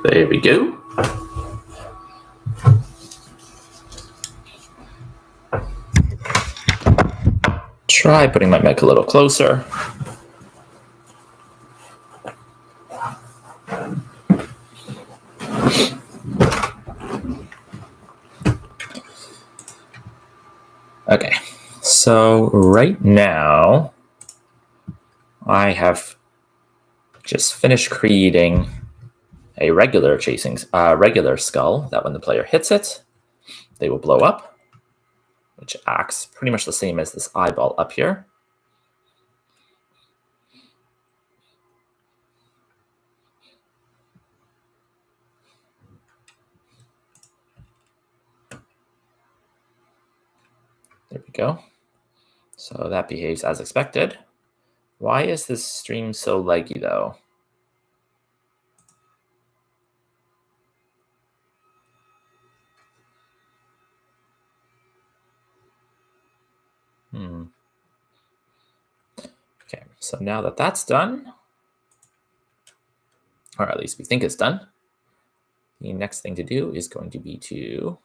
There we go. Try putting my mic a little closer. Okay, so right now I have just finished creating a regular skull that when the player hits it, they will blow up, which acts pretty much the same as this eyeball up here. There we go. So that behaves as expected. Why is this stream so laggy though? Okay, so now that that's done, or at least we think it's done, the next thing to do is going to be to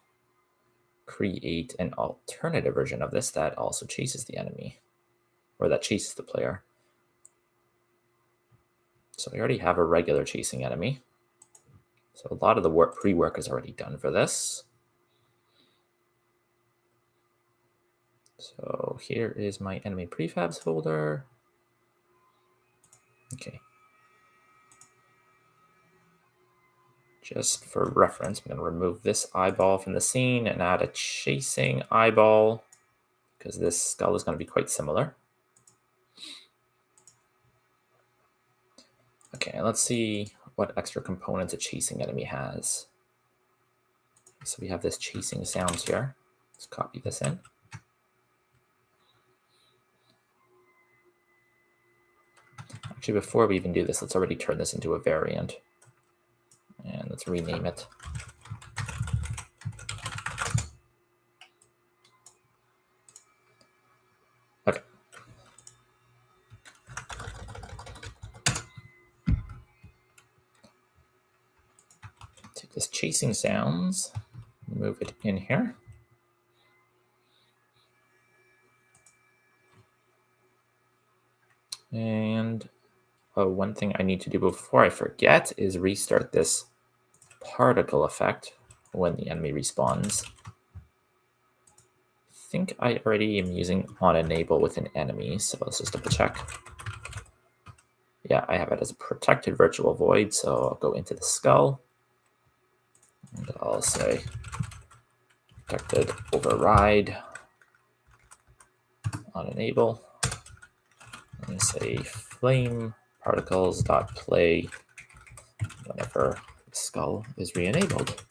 create an alternative version of this that also chases the enemy, or that chases the player. So we already have a regular chasing enemy. So a lot of the pre-work is already done for this. So here is my enemy prefabs folder. Okay. Just for reference, I'm going to remove this eyeball from the scene and add a chasing eyeball because this skull is going to be quite similar. Okay, let's see what extra components a chasing enemy has. So we have this chasing sounds here. Let's copy this in. Actually, before we even do this, let's already turn this into a variant. And let's rename it. Okay. Take this chasing sounds, move it in here. And one thing I need to do before I forget is restart this particle effect when the enemy respawns. I think I already am using on enable with an enemy, so let's just double check. Yeah, I have it as a protected virtual void, so I'll go into the skull and I'll say protected override on enable and say flame particles dot play whenever the skull is re-enabled.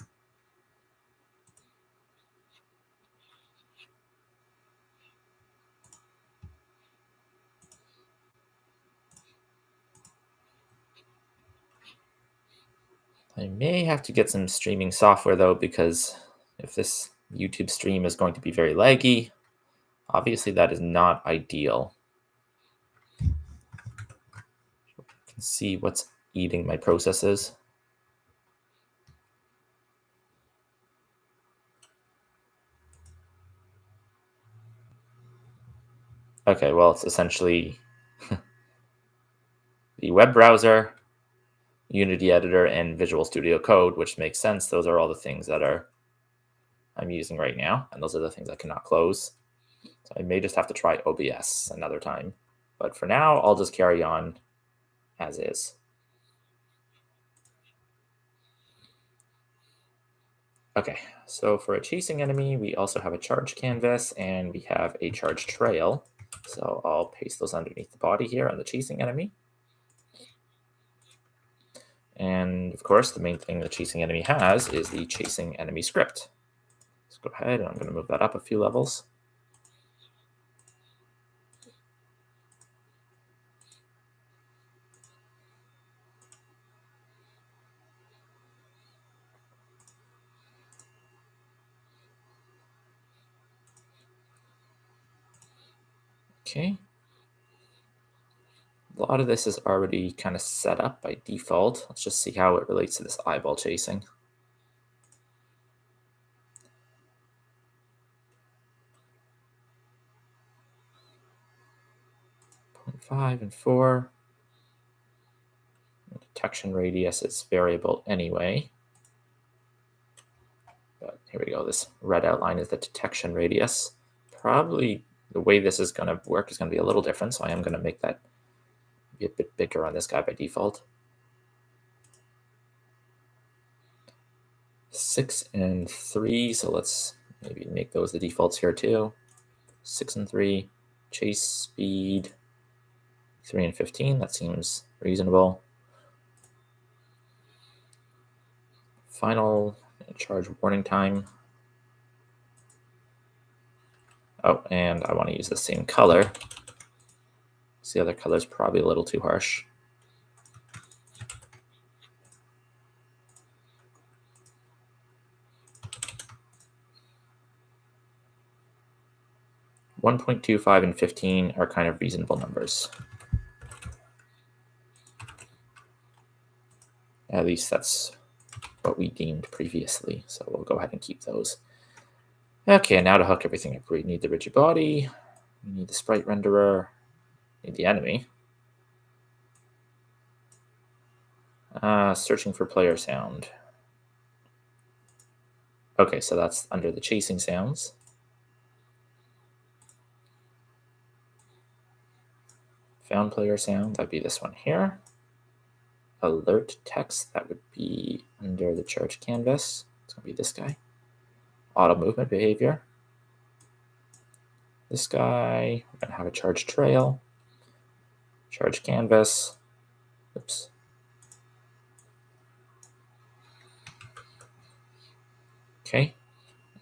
I may have to get some streaming software though, because if this YouTube stream is going to be very laggy, obviously that is not ideal. You can see what's eating my processes. Okay, well, it's essentially the web browser, Unity editor, and Visual Studio Code, which makes sense. Those are all the things that I'm using right now, and those are the things I cannot close. So I may just have to try OBS another time. But for now, I'll just carry on as is. Okay, so for a chasing enemy, we also have a charge canvas and we have a charge trail. So I'll paste those underneath the body here on the chasing enemy. And of course, the main thing the chasing enemy has is the chasing enemy script. Let's go ahead and I'm going to move that up a few levels. Okay. A lot of this is already kind of set up by default. Let's just see how it relates to this eyeball chasing. 0.5 and 4. The detection radius is variable anyway. But here we go. This red outline is the detection radius. Probably the way this is going to work is going to be a little different, so I am going to make that be a bit bigger on this guy by default. 6 and 3, so let's maybe make those the defaults here too. 6 and 3, chase speed 3 and 15, that seems reasonable. Final charge warning time. Oh, and I want to use the same color. So the other color is probably a little too harsh. .25 and 15 are kind of reasonable numbers. At least that's what we deemed previously, so we'll go ahead and keep those. Okay, now to hook everything up, we need the rigid body, we need the sprite renderer, we need the enemy. Searching for player sound. Okay, so that's under the chasing sounds. Found player sound, that'd be this one here. Alert text, that would be under the charge canvas. It's going to be this guy. Auto movement behavior. This guy, we're going to have a charge trail. Charge canvas. Oops. Okay.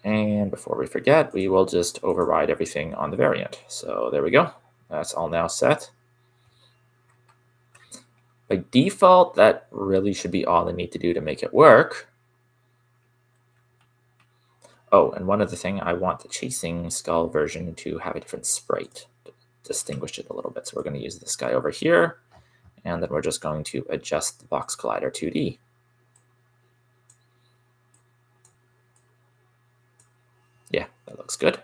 And before we forget, we will just override everything on the variant. So there we go. That's all now set. By default, that really should be all I need to do to make it work. Oh, and one other thing, I want the chasing skull version to have a different sprite to distinguish it a little bit. So we're going to use this guy over here, and then we're just going to adjust the box collider 2D. Yeah, that looks good.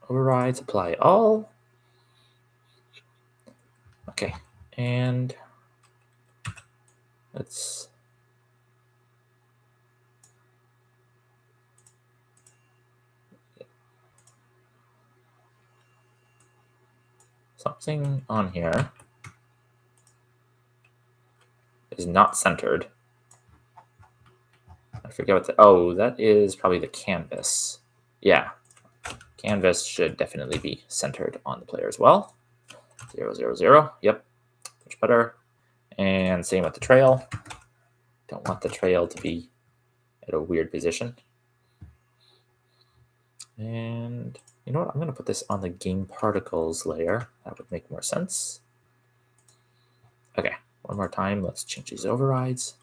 Overrides, apply all. Okay, and let's something on here is not centered. I forget what oh, that is probably the canvas. Yeah, canvas should definitely be centered on the player as well. 0, 0, 0. Yep, much better. And same with the trail. Don't want the trail to be at a weird position. And you know what? I'm going to put this on the game particles layer. That would make more sense. Okay, one more time. Let's change these overrides.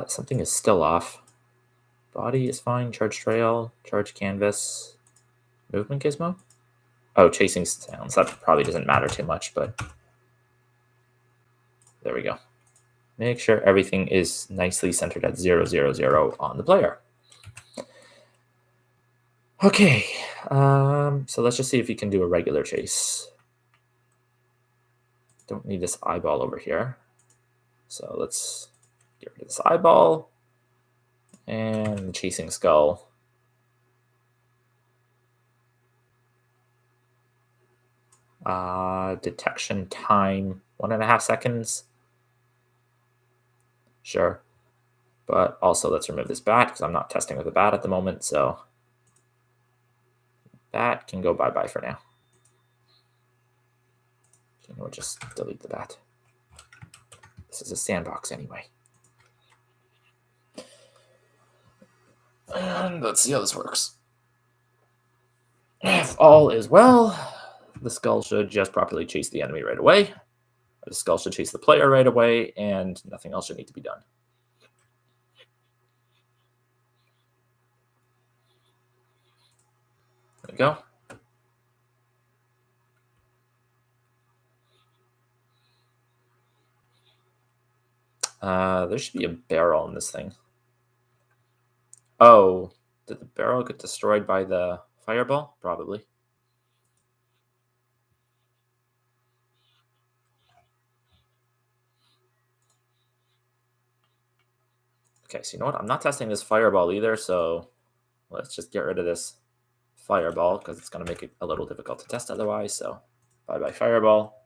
Something is still off. Body is fine. Charge trail, charge canvas, movement gizmo. Oh, chasing sounds. That probably doesn't matter too much, but there we go. Make sure everything is nicely centered at 0, 0, 0 on the player. Okay, so let's just see if you can do a regular chase. Don't need this eyeball over here. So let's get rid of this eyeball and the chasing skull. Detection time, 1.5 seconds. Sure. But also let's remove this bat because I'm not testing with the bat at the moment. So bat can go bye-bye for now. And we'll just delete the bat. This is a sandbox anyway. And let's see how this works. If all is well, the skull should just properly chase the enemy right away. The skull should chase the player right away, and nothing else should need to be done. There we go. There should be a barrel in this thing. Oh, did the barrel get destroyed by the fireball? Probably. Okay, so you know what? I'm not testing this fireball either, so let's just get rid of this fireball because it's going to make it a little difficult to test otherwise. So bye-bye fireball.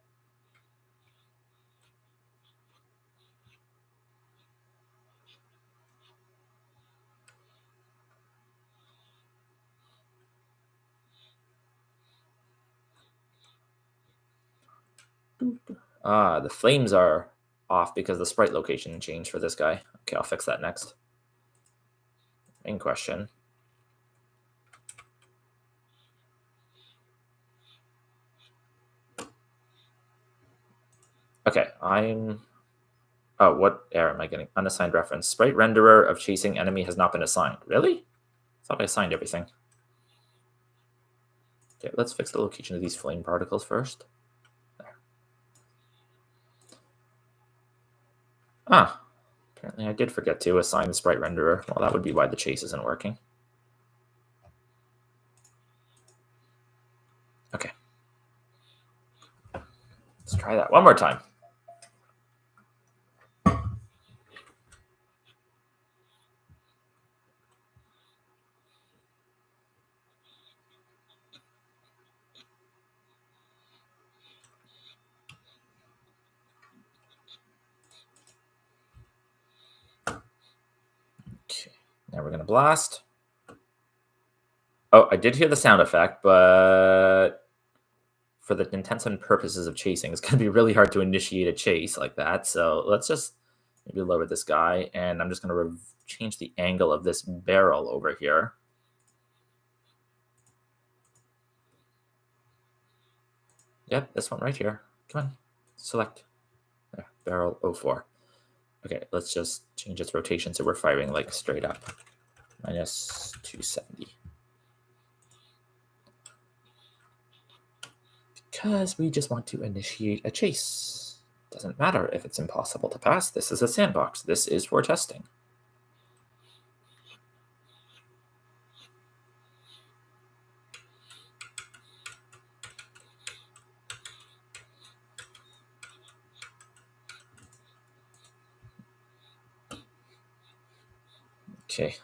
Ah, the flames are off because the sprite location changed for this guy. Okay, I'll fix that next. Main question. Okay, Oh, what error am I getting? Unassigned reference. Sprite renderer of chasing enemy has not been assigned. Really? I thought I assigned everything. Okay, let's fix the location of these flame particles first. There. Ah, apparently I did forget to assign the sprite renderer. Well, that would be why the chase isn't working. Okay. Let's try that one more time. Okay, now we're going to blast. Oh, I did hear the sound effect, but for the intents and purposes of chasing, it's going to be really hard to initiate a chase like that. So let's just maybe lower this guy, and I'm just going to change the angle of this barrel over here. Yep, this one right here. Come on, select. There, barrel 04. Okay, let's just change its rotation so we're firing like straight up. Minus 270. Because we just want to initiate a chase. Doesn't matter if it's impossible to pass. This is a sandbox. This is for testing. Okay.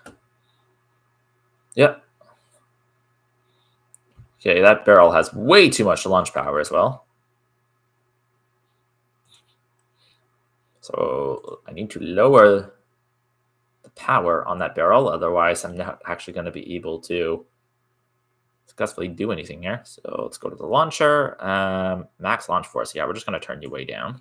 Yep. Okay, that barrel has way too much launch power as well. So I need to lower the power on that barrel. Otherwise, I'm not actually going to be able to successfully do anything here. So let's go to the launcher. Max launch force. Yeah, we're just going to turn you way down.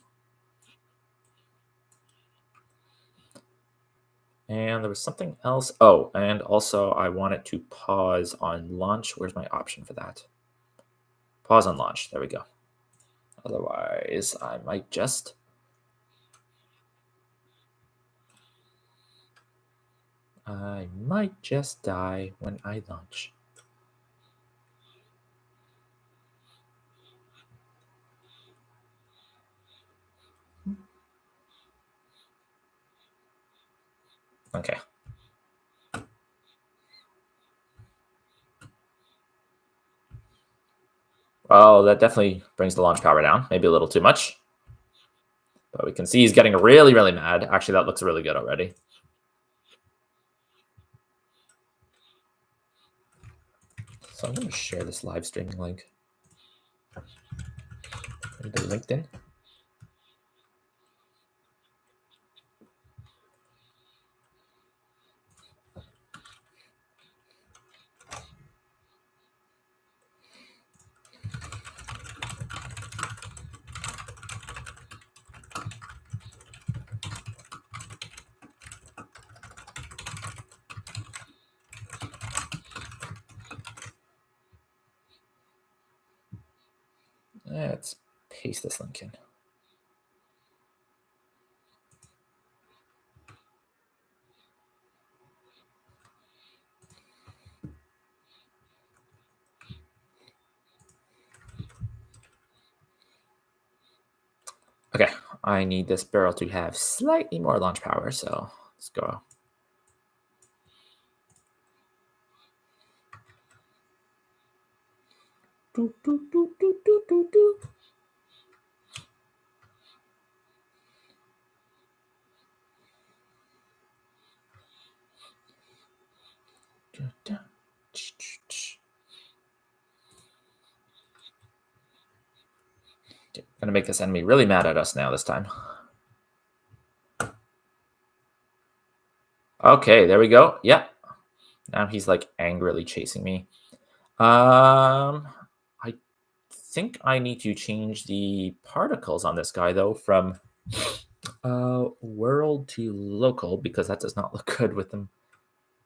And there was something else. Oh, and also I wanted to pause on launch. Where's my option for that? Pause on launch. There we go. Otherwise, I might just... die when I launch. Okay. Well, that definitely brings the launch power down. Maybe a little too much. But we can see he's getting really, really mad. Actually, that looks really good already. So I'm going to share this live streaming link into LinkedIn. Let's paste this link in. Okay, I need this barrel to have slightly more launch power, so let's go. Do, do, do, do, do, do, do. Gonna make this enemy really mad at us now this time. Okay, there we go. Yeah. Now he's like angrily chasing me. I think I need to change the particles on this guy though from world to local because that does not look good with them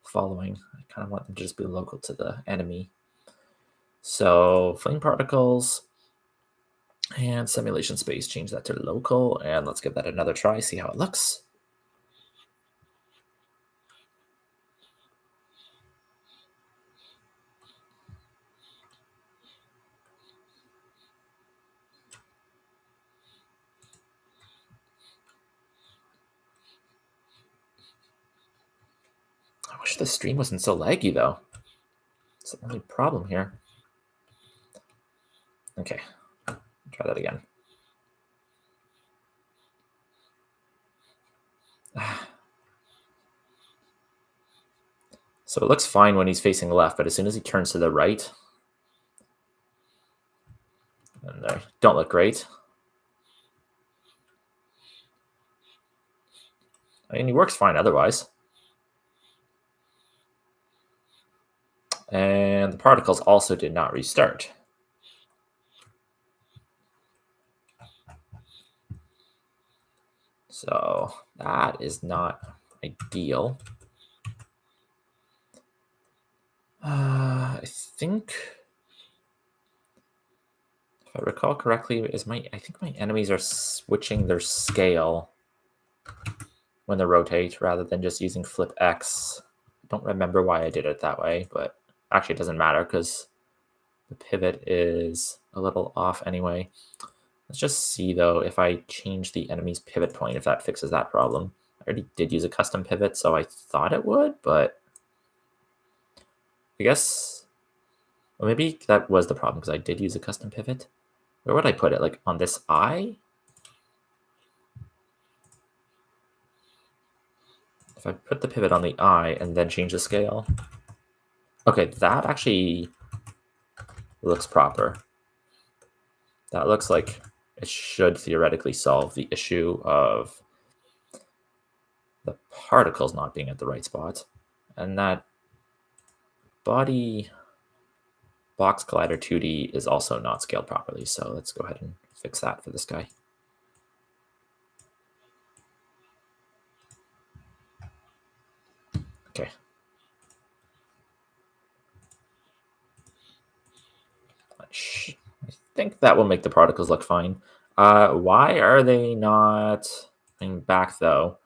following. I kind of want them to just be local to the enemy. So flame particles and simulation space, change that to local, and let's give that another try, see how it looks. I wish the stream wasn't so laggy though. It's the only problem here. Okay, try that again. So it looks fine when he's facing left, but as soon as he turns to the right, and they don't look great. I mean, he works fine otherwise. And the particles also did not restart. So that is not ideal. I think, if I recall correctly, I think my enemies are switching their scale when they rotate rather than just using flip X. I don't remember why I did it that way, but actually it doesn't matter because the pivot is a little off anyway. Let's just see though if I change the enemy's pivot point, if that fixes that problem. I already did use a custom pivot, so I thought it would, but I guess, well, maybe that was the problem because I did use a custom pivot. Where would I put it? Like on this eye? If I put the pivot on the eye and then change the scale. Okay, that actually looks proper. That looks like it should theoretically solve the issue of the particles not being at the right spot. And that body box collider 2D is also not scaled properly. So let's go ahead and fix that for this guy. Okay. I think that will make the particles look fine. Why are they not coming back though?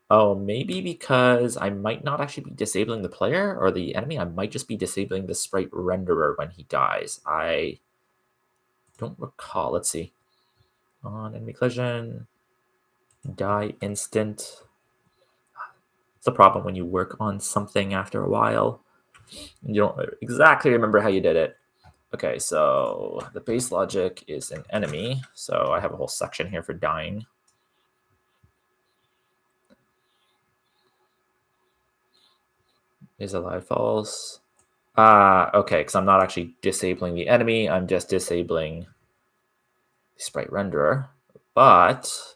Oh, maybe because I might not actually be disabling the player or the enemy. I might just be disabling the sprite renderer when he dies. I don't recall. Let's see. On enemy collision, die instant. It's a problem when you work on something after a while. You don't exactly remember how you did it. Okay, so the base logic is an enemy. So I have a whole section here for dying. Is alive false. Okay, because I'm not actually disabling the enemy. I'm just disabling the sprite renderer. But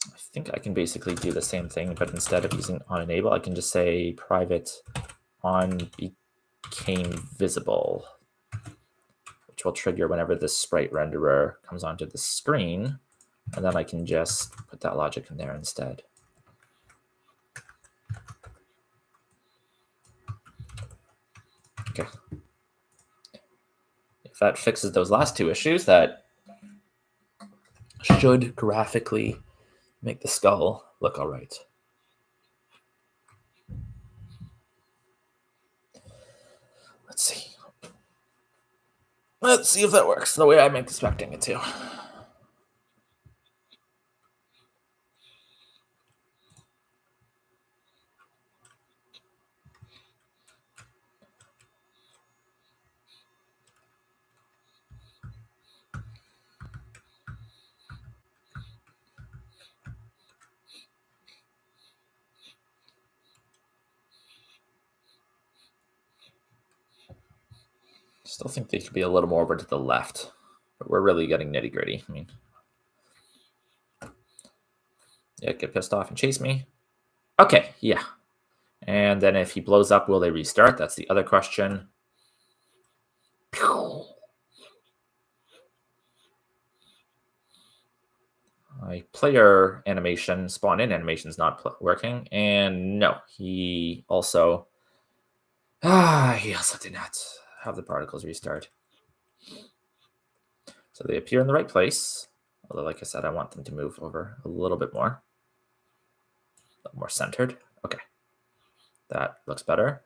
I think I can basically do the same thing, but instead of using on enable, I can just say private on became visible, which will trigger whenever this sprite renderer comes onto the screen. And then I can just put that logic in there instead. Okay. If that fixes those last two issues, that should graphically make the skull look all right. Let's see. Let's see if that works the way I'm expecting it to. Still think they could be a little more over to the left, but we're really getting nitty gritty. I mean, yeah, get pissed off and chase me. Okay, yeah. And then if he blows up, will they restart? That's the other question. My player animation, spawn in animation is not working. And no, he also did not have the particles restart. So they appear in the right place. Although, like I said, I want them to move over a little bit more. A little more centered. Okay. That looks better.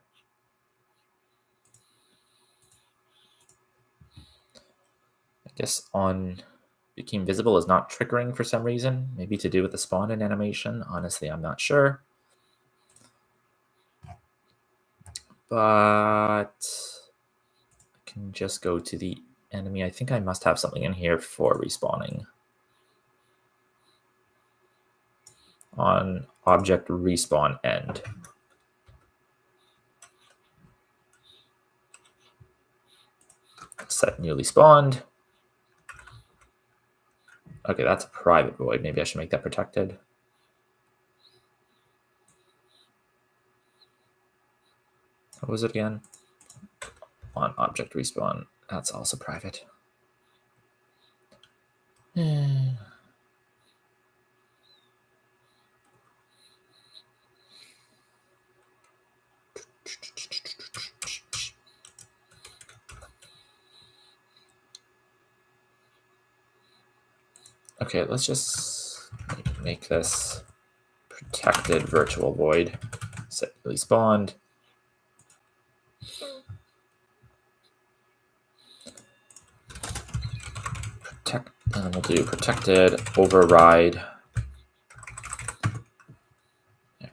I guess on became visible is not triggering for some reason. Maybe to do with the spawn in animation. Honestly, I'm not sure. But I can just go to the enemy. I think I must have something in here for respawning. On object respawn end. Set newly spawned. Okay, that's a private void. Maybe I should make that protected. What was it again? On object respawn. That's also private. Okay, let's just make this protected virtual void. Set newly spawned. And we'll do protected override.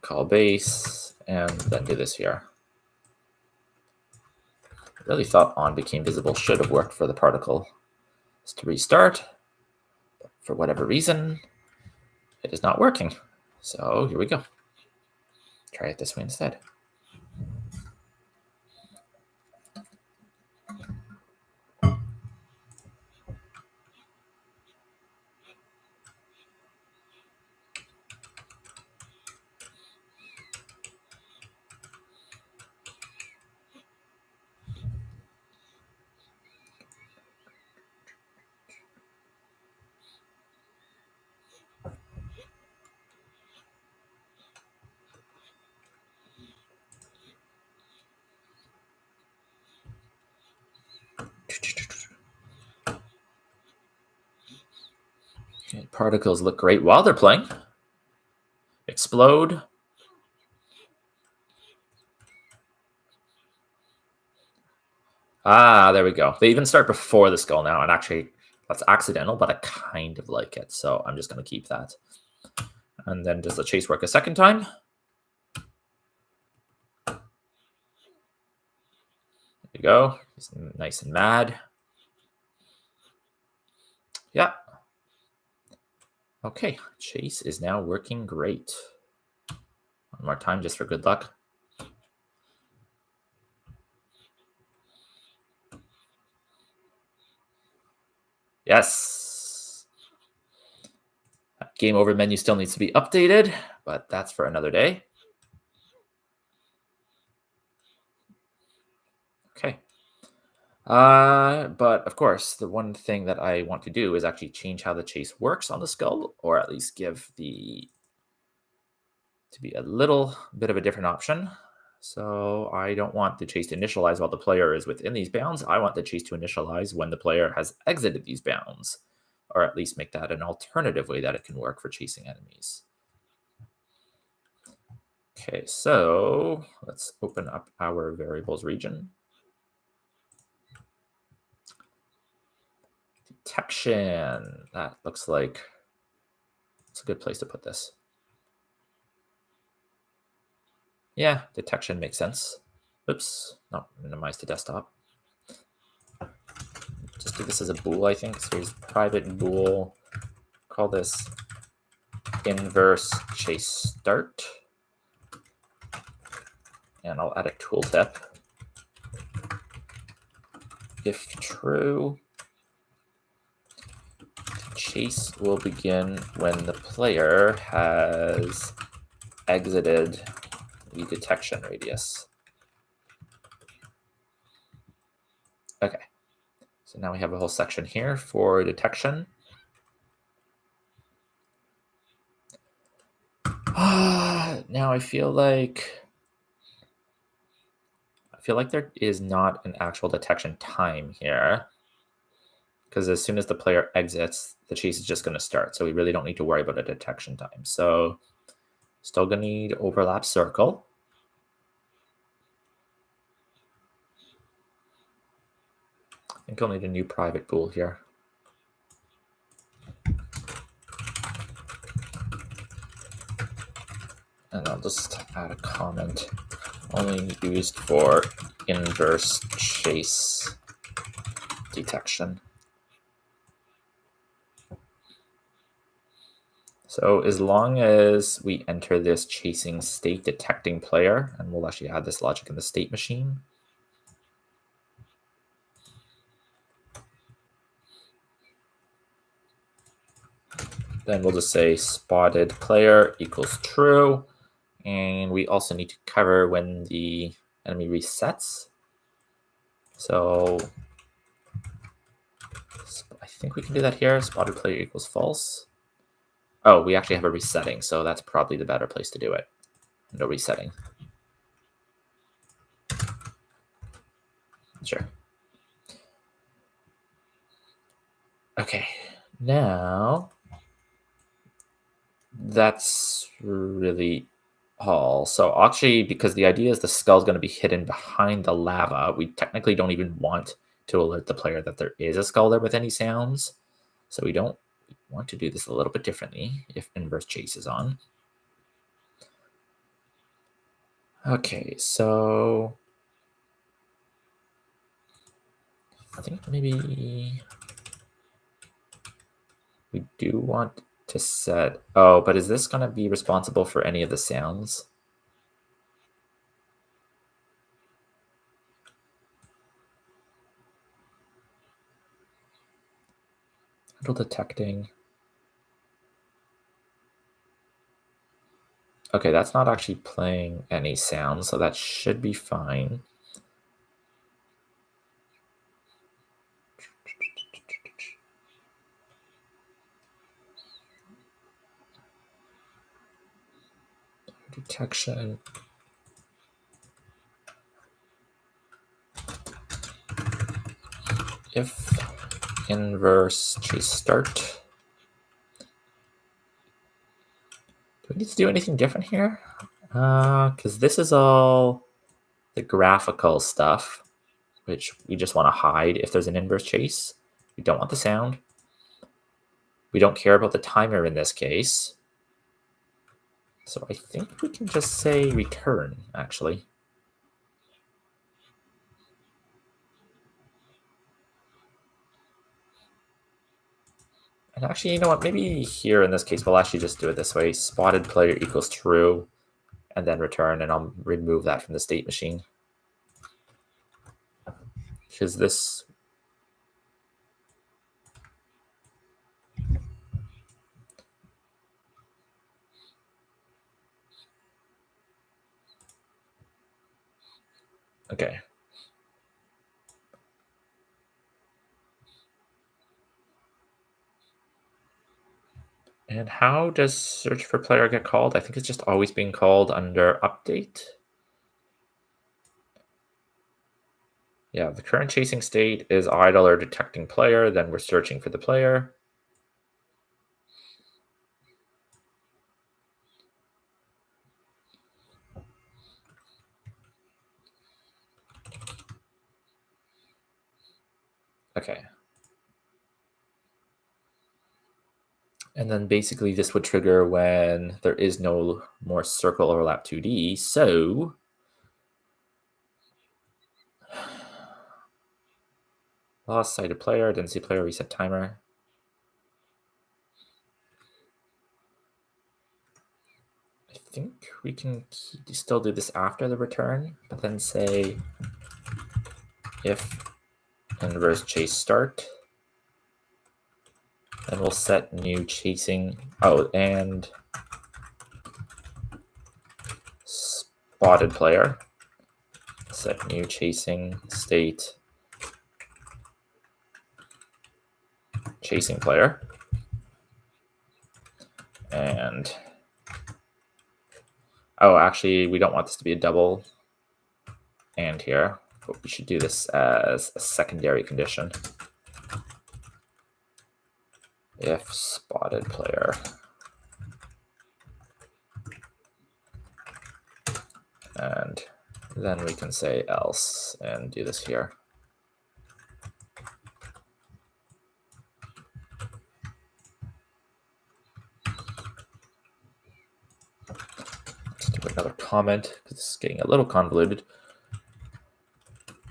Call base, and then do this here. I really thought on became visible should have worked for the particle. It's to restart. But for whatever reason, it is not working. So here we go. Try it this way instead. Okay, particles look great while they're playing. Explode. Ah, there we go. They even start before the skull now, and actually that's accidental, but I kind of like it, so I'm just going to keep that. And then does the chase work a second time? There you go. He's nice and mad. Yeah. Okay, chase is now working great. One more time just for good luck. Yes. Game over menu still needs to be updated, but that's for another day. Okay. But of course, the one thing that I want to do is actually change how the chase works on the skull, or at least give to be a little bit of a different option. So I don't want the chase to initialize while the player is within these bounds. I want the chase to initialize when the player has exited these bounds, or at least make that an alternative way that it can work for chasing enemies. Okay, so let's open up our variables region. Detection. That looks like it's a good place to put this. Yeah, detection makes sense. Oops, not minimize the desktop. Just do this as a bool, I think. So here's private bool. Call this inverse chase start. And I'll add a tooltip. if true, chase will begin when the player has exited the detection radius. Okay, so now we have a whole section here for detection. Now I feel like there is not an actual detection time here, because as soon as the player exits, the chase is just going to start. So we really don't need to worry about a detection time. So still going to need overlap circle. I think I'll need a new private pool here. And I'll just add a comment. Only used for inverse chase detection. So as long as we enter this chasing state detecting player, and we'll actually add this logic in the state machine. Then we'll just say spotted player equals true. And we also need to cover when the enemy resets. So I think we can do that here. Spotted player equals false. Oh, we actually have a resetting, so that's probably the better place to do it. No resetting. Sure. Okay, now that's really all. So actually, because the idea is the skull is going to be hidden behind the lava, we technically don't even want to alert the player that there is a skull there with any sounds. So we don't want to do this a little bit differently if inverse chase is on. Okay, so I think maybe we do want to set, oh, but is this going to be responsible for any of the sounds? Handle detecting. Okay, that's not actually playing any sounds, so that should be fine. Detection. If inverse chase start. Do we need to do anything different here? Because this is all the graphical stuff, which we just want to hide if there's an inverse chase. We don't want the sound. We don't care about the timer in this case. So I think we can just say return, actually. And actually, you know what? Maybe here in this case, we'll actually just do it this way. Spotted player equals true, and then return, and I'll remove that from the state machine. Because this... Okay. And how does search for player get called? I think it's just always being called under update. Yeah, the current chasing state is idle or detecting player, then we're searching for the player. Okay. And then basically this would trigger when there is no more circle overlap 2D. So lost sighted player, didn't see player, reset timer. I think we can still do this after the return, but then say if inverse chase start. Then we'll set new chasing. Oh, and spotted player. Set new chasing state. Chasing player. And oh, actually, we don't want this to be a double and here, but we should do this as a secondary condition. If spotted player and then we can say else and do this here. Let's do another comment because it's getting a little convoluted.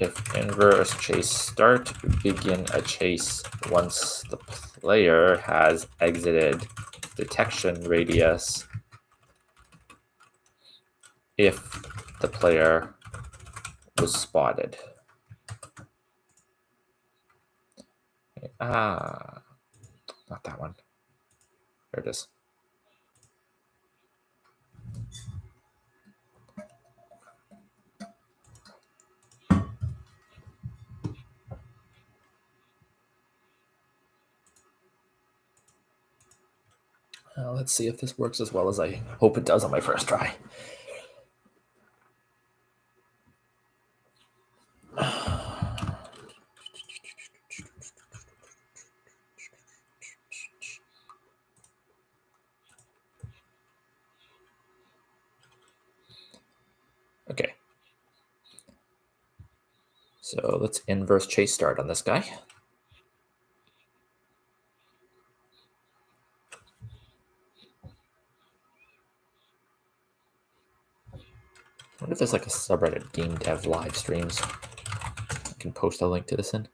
If inverse chase start, begin a chase once the player has exited detection radius if the player was spotted. Not that one. There it is. Let's see if this works as well as I hope it does on my first try. Okay. So let's inverse chase start on this guy. I wonder if there's like a subreddit, game dev live streams. I can post a link to this in.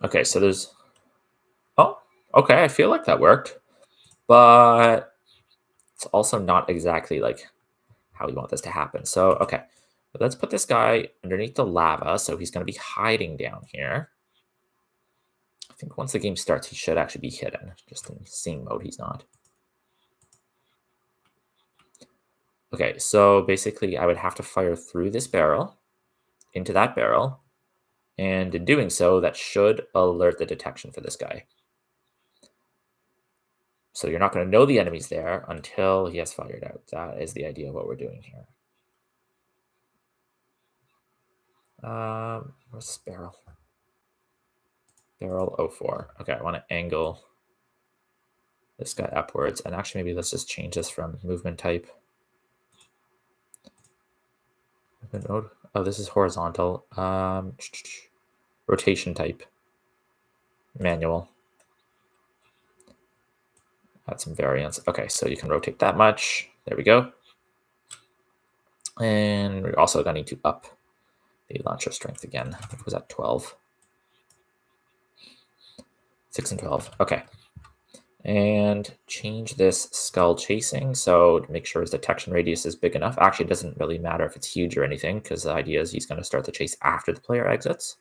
Okay, so there's, oh, okay, I feel like that worked, but it's also not exactly like how we want this to happen. So, okay, let's put this guy underneath the lava, so he's going to be hiding down here. I think once the game starts, he should actually be hidden. Just in scene mode, he's not. Okay, so basically I would have to fire through this barrel into that barrel, and in doing so, that should alert the detection for this guy. So you're not going to know the enemy's there until he has fired out. That is the idea of what we're doing here. Where's this barrel? Barrel 04. Okay, I want to angle this guy upwards. And actually, maybe let's just change this from movement type. Movement mode. Oh, this is horizontal. Rotation type. Manual. Add some variance. Okay, so you can rotate that much. There we go. And we're also going to need to up the launcher strength again. I think it was at 12. 6 and 12. Okay. And change this skull chasing. So to make sure his detection radius is big enough. Actually, it doesn't really matter if it's huge or anything, because the idea is he's going to start the chase after the player exits.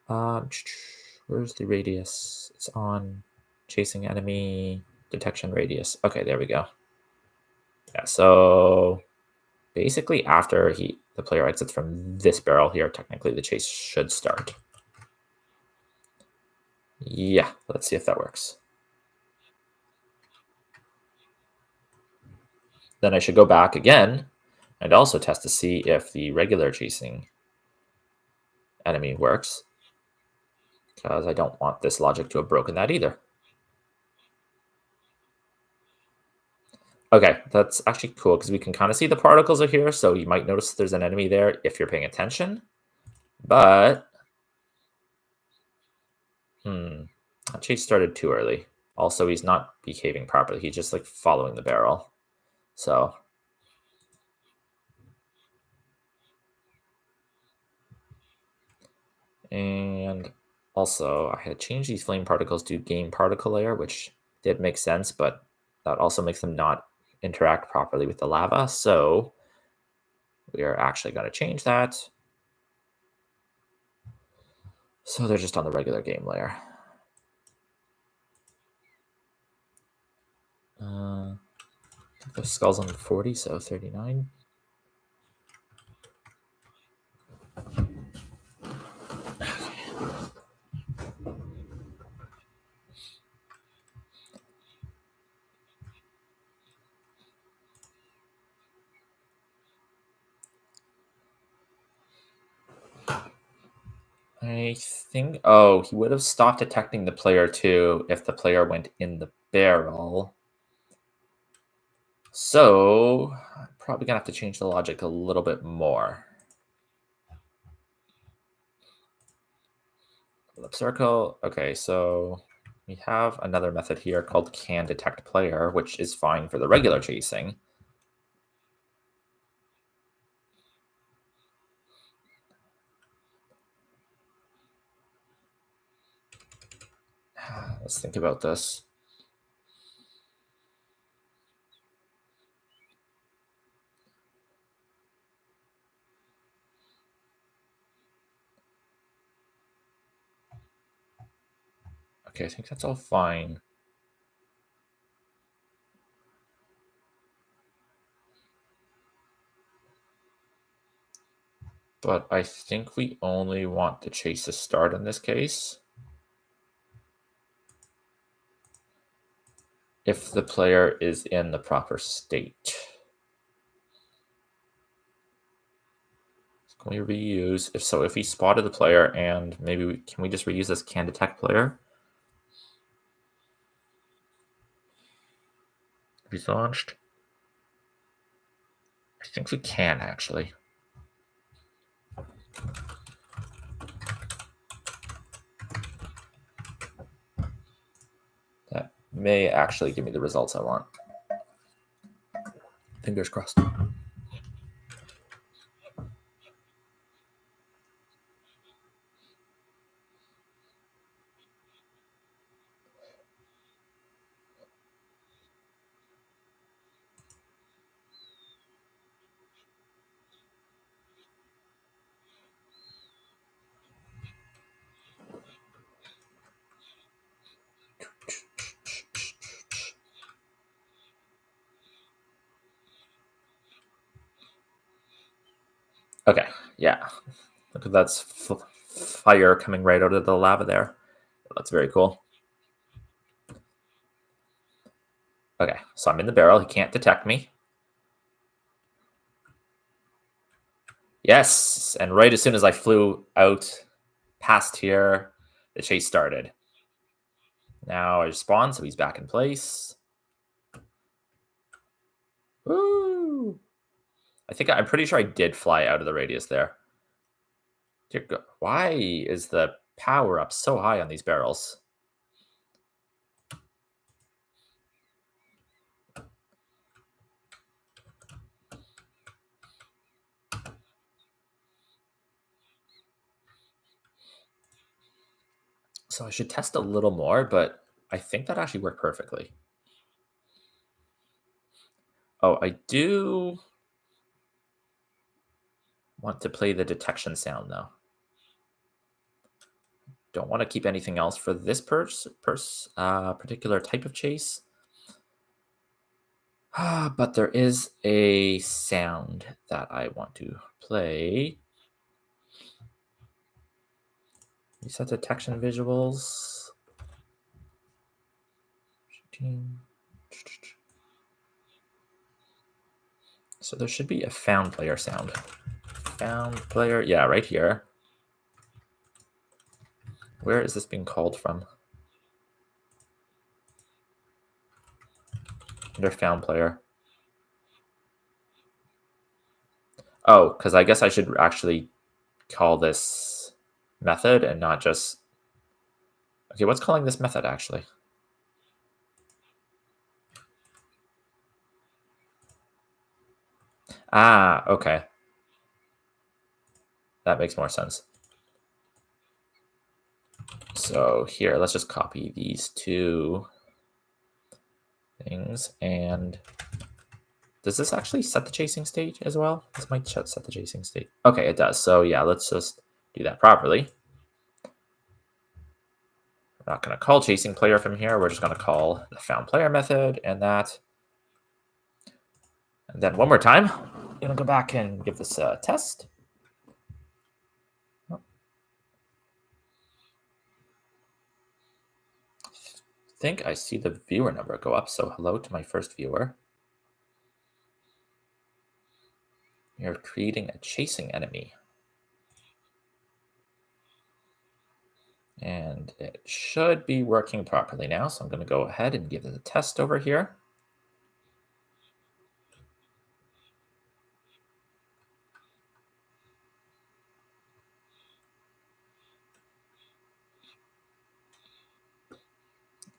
Where's the radius? It's on chasing enemy detection radius. Okay, there we go. Yeah, so basically after the player exits from this barrel here, technically the chase should start. Yeah, let's see if that works. Then I should go back again and also test to see if the regular chasing enemy works, because I don't want this logic to have broken that either. Okay, that's actually cool because we can kind of see the particles are here, so you might notice there's an enemy there if you're paying attention. But That chase started too early. Also, he's not behaving properly. He's just like following the barrel. So. And also, I had changed these flame particles to game particle layer, which did make sense, but that also makes them not interact properly with the lava. So we are actually going to change that. So they're just on the regular game layer. The skull's on 40, so 39. I think, oh, he would have stopped detecting the player too if the player went in the barrel. So I'm probably gonna have to change the logic a little bit more. Lip circle. Okay, so we have another method here called can detect player, which is fine for the regular chasing. Let's think about this. Okay, I think that's all fine. But I think we only want the chase to start in this case if the player is in the proper state. Can we reuse? If so, if we spotted the player and maybe can we just reuse this can detect player? If he's launched? I think we can actually. That may actually give me the results I want. Fingers crossed. Okay, yeah. Look at that fire coming right out of the lava there. That's very cool. Okay, so I'm in the barrel. He can't detect me. Yes, and right as soon as I flew out past here, the chase started. Now I spawned, so he's back in place. Woo! I'm pretty sure I did fly out of the radius there. Dear God, why is the power up so high on these barrels? So I should test a little more, but I think that actually worked perfectly. Oh, I do want to play the detection sound though. Don't want to keep anything else for this particular type of chase. But there is a sound that I want to play. Reset detection visuals. So there should be a found player sound. Found player, yeah, right here. Where is this being called from? Under found player. Oh, because I guess I should actually call this method and not just Okay, what's calling this method actually? Ah, okay. That makes more sense. So here, let's just copy these two things. And does this actually set the chasing state as well? This might set the chasing state. Okay, it does. So yeah, let's just do that properly. We're not going to call chasing player from here. We're just going to call the found player method and that. And then one more time, I'm going to go back and give this a test. I think I see the viewer number go up. So hello to my first viewer. You're creating a chasing enemy. And it should be working properly now. So I'm going to go ahead and give it a test over here.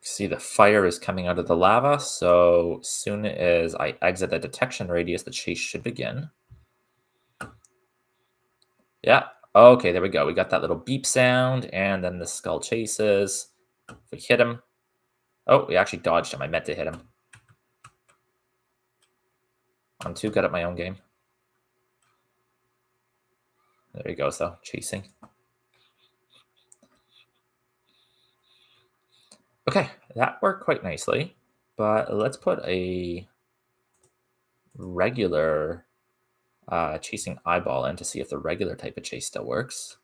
See, the fire is coming out of the lava. So as soon as I exit the detection radius, the chase should begin. Yeah. Okay, there we go. We got that little beep sound, and then the skull chases. If we hit him. Oh, we actually dodged him. I meant to hit him. I'm too good at my own game. There he goes, though, chasing. Okay, that worked quite nicely. But let's put a regular chasing eyeball in to see if the regular type of chase still works.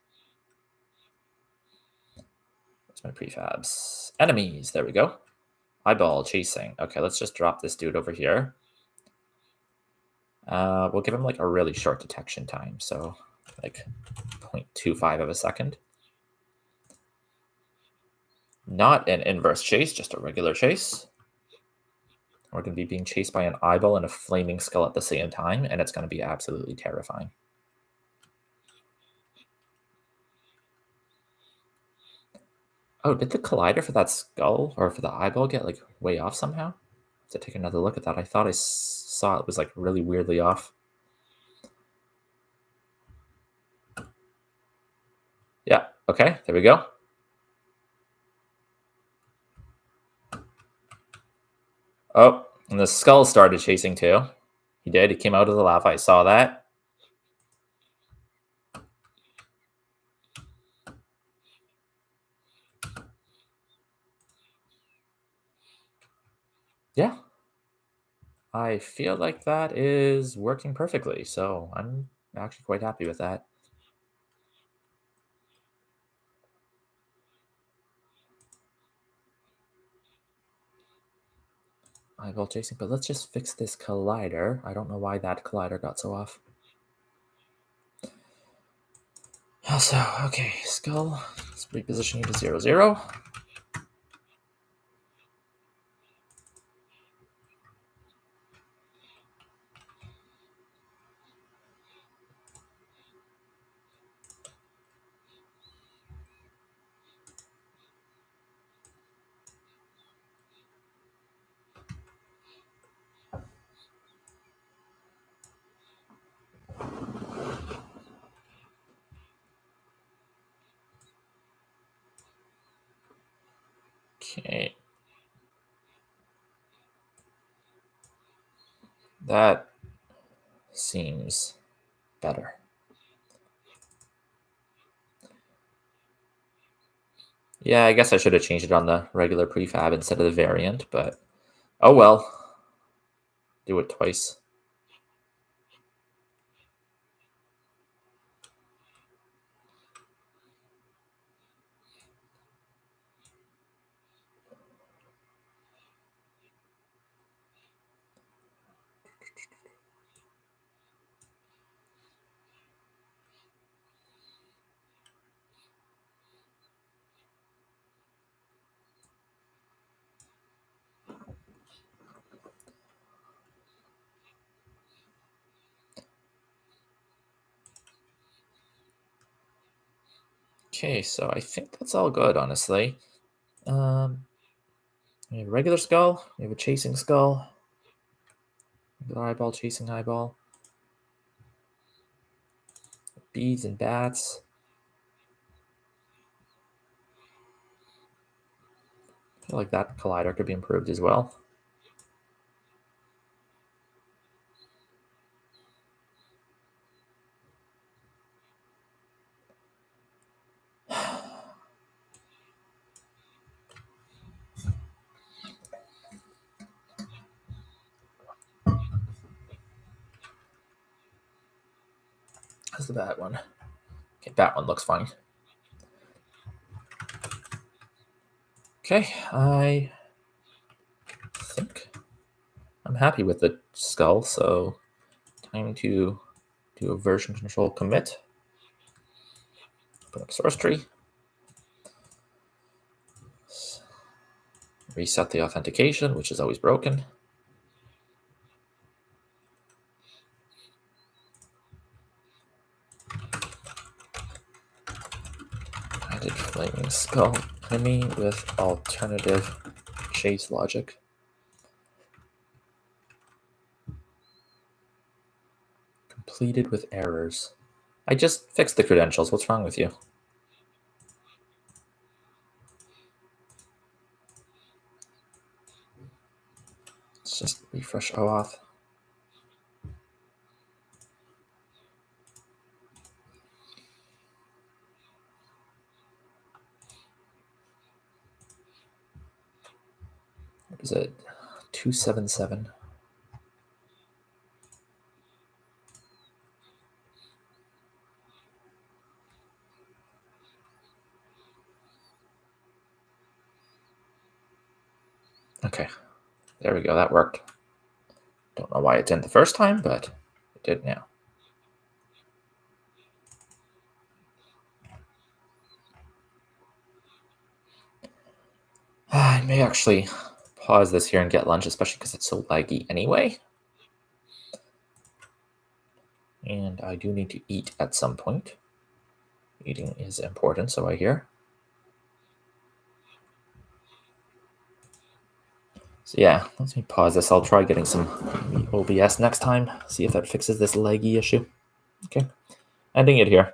Where's my prefabs? Enemies, there we go. Eyeball chasing. Okay, let's just drop this dude over here. We'll give him like a really short detection time, so like 0.25 of a second. Not an inverse chase, just a regular chase. We're going to be being chased by an eyeball and a flaming skull at the same time, and it's going to be absolutely terrifying. Oh, did the collider for that skull or for the eyeball get like way off somehow? I have to take another look at that. I thought I saw it was like really weirdly off. Yeah, okay, there we go. Oh, and the skull started chasing too. He did. He came out of the lava. I saw that. Yeah. I feel like that is working perfectly, so I'm actually quite happy with that. Eyeball chasing, but let's just fix this collider. I don't know why that collider got so off. Also, okay, skull. Let's reposition you to 0, 0. Okay. That seems better. Yeah, I guess I should have changed it on the regular prefab instead of the variant, but oh well. Do it twice. Okay, so I think that's all good, honestly. We have a regular skull. We have a chasing skull. Regular eyeball, chasing eyeball. Bees and bats. I feel like that collider could be improved as well. How's the bat one? Okay, that one looks fine. Okay, I think I'm happy with the skull, so time to do a version control commit. Open up source tree. Reset the authentication, which is always broken. Added flaming skull enemy with alternative chase logic. Completed with errors. I just fixed the credentials. What's wrong with you? Let's just refresh OAuth. What is it? 277. Okay, there we go. That worked. Don't know why it didn't the first time, but it did now. I may actually pause this here and get lunch, especially because it's so laggy anyway. And I do need to eat at some point. Eating is important, so I hear. So yeah, let me pause this. I'll try getting some OBS next time, see if that fixes this laggy issue. Okay, ending it here.